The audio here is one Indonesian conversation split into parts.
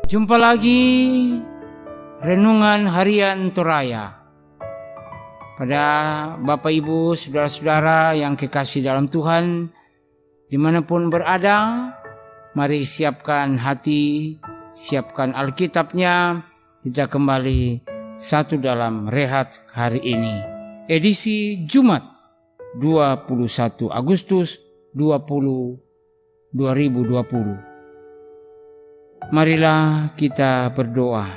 Jumpa lagi Renungan Harian Toraya. Pada Bapak Ibu, Saudara-saudara yang kekasih dalam Tuhan, dimanapun berada, mari siapkan hati, siapkan Alkitabnya. Kita kembali satu dalam rehat hari ini, edisi Jumat 21 Agustus 2020. Marilah kita berdoa.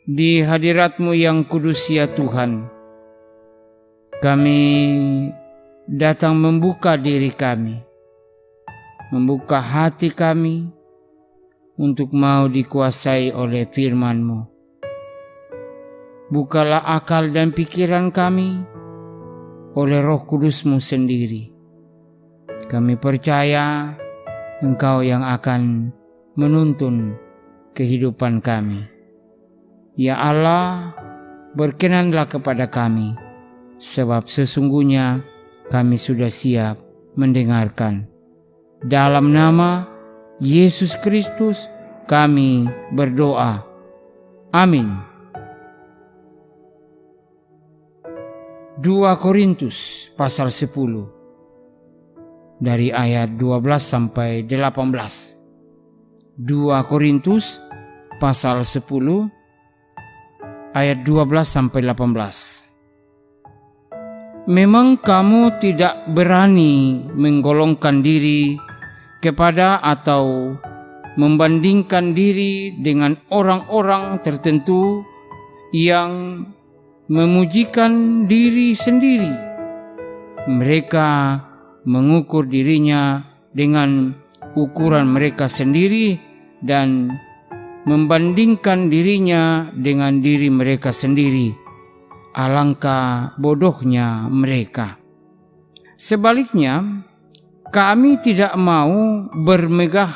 Di hadirat-Mu yang kudus ya Tuhan, kami datang membuka diri kami, membuka hati kami untuk mau dikuasai oleh firman-Mu. Bukalah akal dan pikiran kami oleh Roh Kudus-Mu sendiri. Kami percaya Engkau yang akan menuntun kehidupan kami. Ya Allah, berkenanlah kepada kami, sebab sesungguhnya kami sudah siap mendengarkan. Dalam nama Yesus Kristus kami berdoa. Amin. 2 Korintus pasal 10 dari ayat 12 sampai 18. 2 Korintus pasal 10 ayat 12 sampai 18. Memang kamu tidak berani menggolongkan diri kepada atau membandingkan diri dengan orang-orang tertentu yang memujikan diri sendiri. Mereka mengukur dirinya dengan ukuran mereka sendiri dan membandingkan dirinya dengan diri mereka sendiri. Alangkah bodohnya mereka. Sebaliknya, kami tidak mau bermegah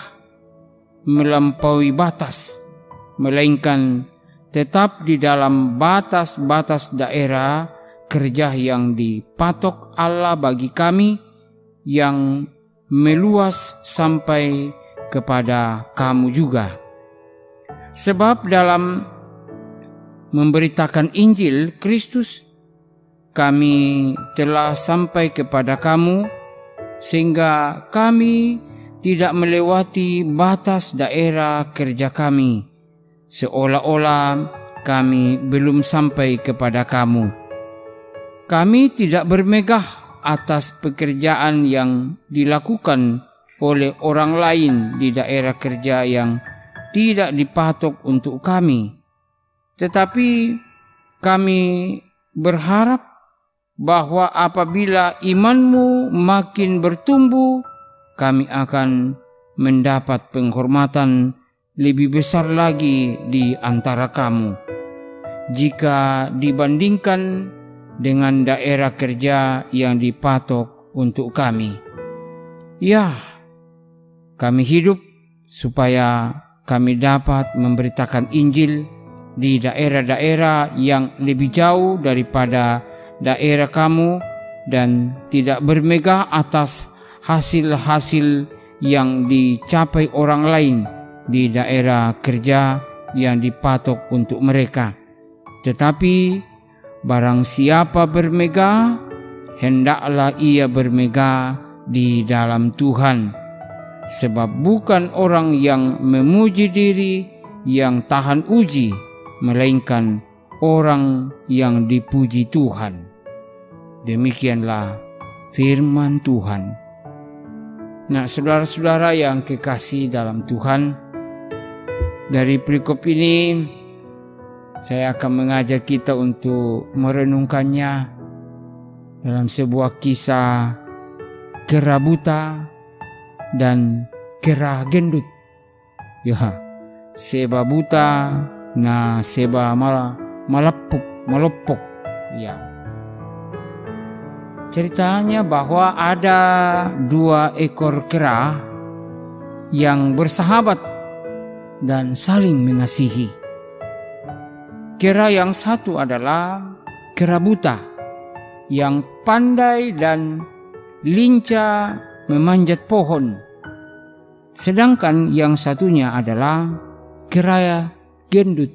melampaui batas, melainkan tetap di dalam batas-batas daerah kerja yang dipatok Allah bagi kami, yang meluas sampai kepada kamu juga. Sebab dalam memberitakan Injil Kristus, kami telah sampai kepada kamu, sehingga kami tidak melewati batas daerah kerja kami, seolah-olah kami belum sampai kepada kamu. Kami tidak bermegah atas pekerjaan yang dilakukan oleh orang lain di daerah kerja yang tidak dipatok untuk kami. Tetapi kami berharap bahwa apabila imanmu makin bertumbuh, kami akan mendapat penghormatan lebih besar lagi di antara kamu, jika dibandingkan dengan daerah kerja yang dipatok untuk kami. Ya, kami hidup supaya kami dapat memberitakan Injil di daerah-daerah yang lebih jauh daripada daerah kamu, dan tidak bermegah atas hasil-hasil yang dicapai orang lain di daerah kerja yang dipatok untuk mereka. Tetapi barang siapa bermegah, hendaklah ia bermegah di dalam Tuhan. Sebab bukan orang yang memuji diri yang tahan uji, melainkan orang yang dipuji Tuhan. Demikianlah firman Tuhan. Nah, saudara-saudara yang kekasih dalam Tuhan, dari perikop ini saya akan mengajak kita untuk merenungkannya dalam sebuah kisah kera buta dan kera gendut. Ya, seba buta na seba malopok. Ya. Ceritanya bahwa ada 2 ekor kera yang bersahabat dan saling mengasihi. Kera yang satu adalah kera buta yang pandai dan lincah memanjat pohon. Sedangkan yang satunya adalah kera gendut,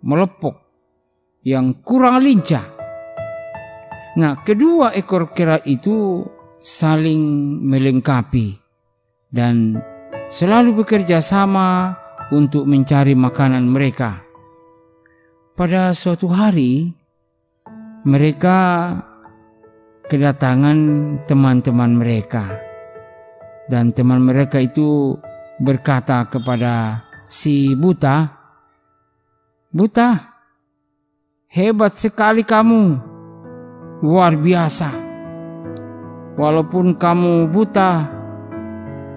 melepok, yang kurang lincah. Nah, kedua ekor kera itu saling melengkapi dan selalu bekerja sama untuk mencari makanan mereka. Pada suatu hari, mereka kedatangan teman-teman mereka, dan teman mereka itu berkata kepada si buta, "Buta, hebat sekali kamu, luar biasa. Walaupun kamu buta,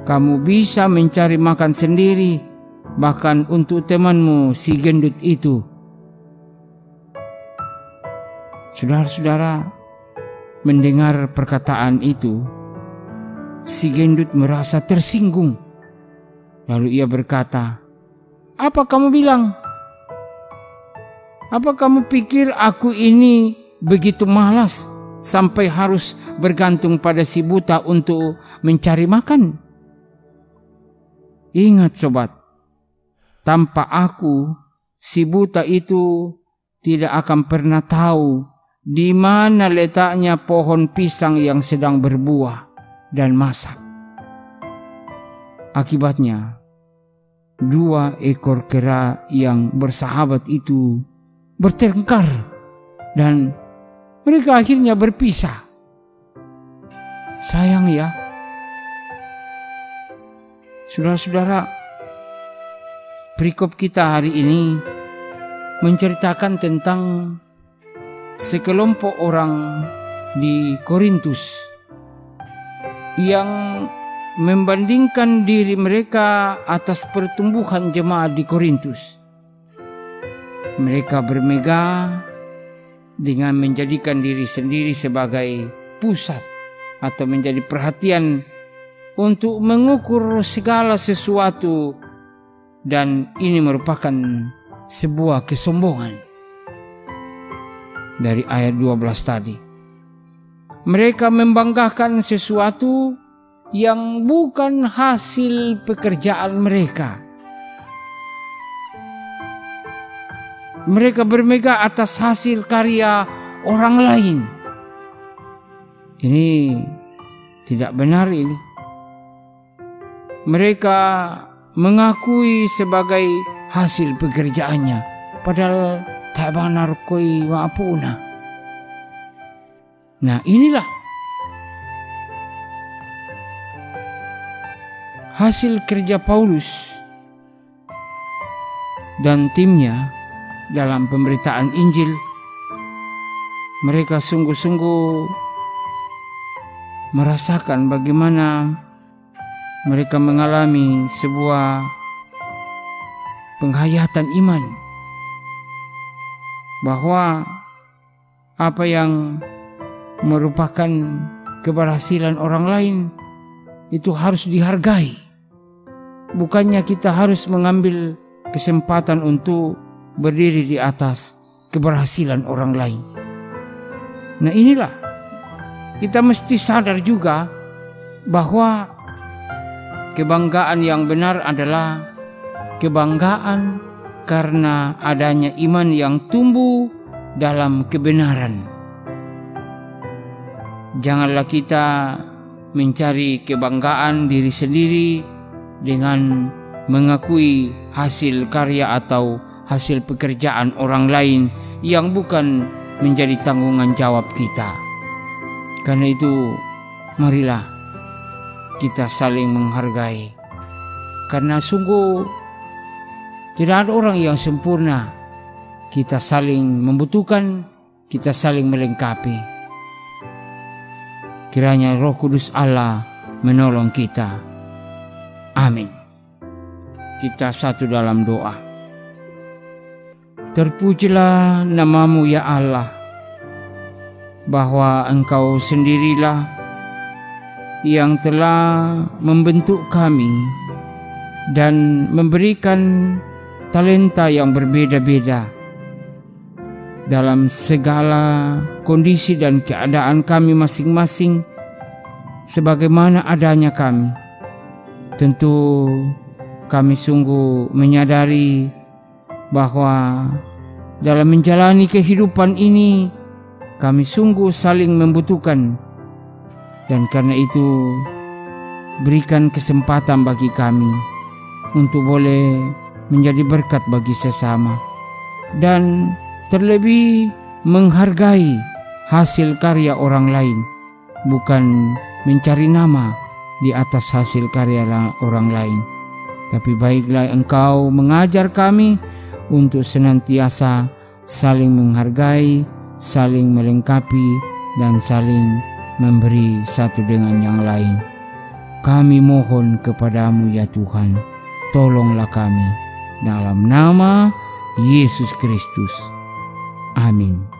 kamu bisa mencari makan sendiri, bahkan untuk temanmu si gendut itu." Saudara-saudara, mendengar perkataan itu, si gendut merasa tersinggung. Lalu ia berkata, "Apa kamu bilang? Apa kamu pikir aku ini begitu malas sampai harus bergantung pada si buta untuk mencari makan?" Ingat sobat, tanpa aku, si buta itu tidak akan pernah tahu di mana letaknya pohon pisang yang sedang berbuah dan masak. Akibatnya, dua ekor kera yang bersahabat itu bertengkar dan mereka akhirnya berpisah. Sayang ya, saudara-saudara, perikop kita hari ini menceritakan tentang sekelompok orang di Korintus yang membandingkan diri mereka atas pertumbuhan jemaat di Korintus. Mereka bermegah dengan menjadikan diri sendiri sebagai pusat atau menjadi perhatian untuk mengukur segala sesuatu, dan ini merupakan sebuah kesombongan. Dari ayat 12 tadi, mereka membanggakan sesuatu yang bukan hasil pekerjaan mereka. Mereka bermegah atas hasil karya orang lain. Ini tidak benar ini. Mereka mengakui sebagai hasil pekerjaannya, padahal tak benar koi maapuna. Nah, inilah hasil kerja Paulus dan timnya dalam pemberitaan Injil. Mereka sungguh-sungguh merasakan bagaimana mereka mengalami sebuah penghayatan iman, bahwa apa yang merupakan keberhasilan orang lain itu harus dihargai. Bukannya kita harus mengambil kesempatan untuk berdiri di atas keberhasilan orang lain. Nah, inilah kita mesti sadar juga bahwa kebanggaan yang benar adalah kebanggaan karena adanya iman yang tumbuh dalam kebenaran. Janganlah kita mencari kebanggaan diri sendiri dengan mengakui hasil karya atau hasil pekerjaan orang lain yang bukan menjadi tanggungan jawab kita. Karena itu, marilah kita saling menghargai, karena sungguh tidak ada orang yang sempurna. Kita saling membutuhkan, kita saling melengkapi. Kiranya Roh Kudus Allah menolong kita. Amin. Kita satu dalam doa. Terpujilah nama-Mu ya Allah, bahwa Engkau sendirilah yang telah membentuk kami dan memberikan talenta yang berbeda-beda dalam segala kondisi dan keadaan kami masing-masing, sebagaimana adanya kami. Tentu kami sungguh menyadari bahwa dalam menjalani kehidupan ini kami sungguh saling membutuhkan, dan karena itu berikan kesempatan bagi kami untuk boleh menjadi berkat bagi sesama, dan terlebih menghargai hasil karya orang lain, bukan mencari nama di atas hasil karya orang lain. Tapi baiklah Engkau mengajar kami untuk senantiasa saling menghargai, saling melengkapi, dan saling memberi satu dengan yang lain. Kami mohon kepadamu ya Tuhan, tolonglah kami dalam nama Yesus Kristus. Amin.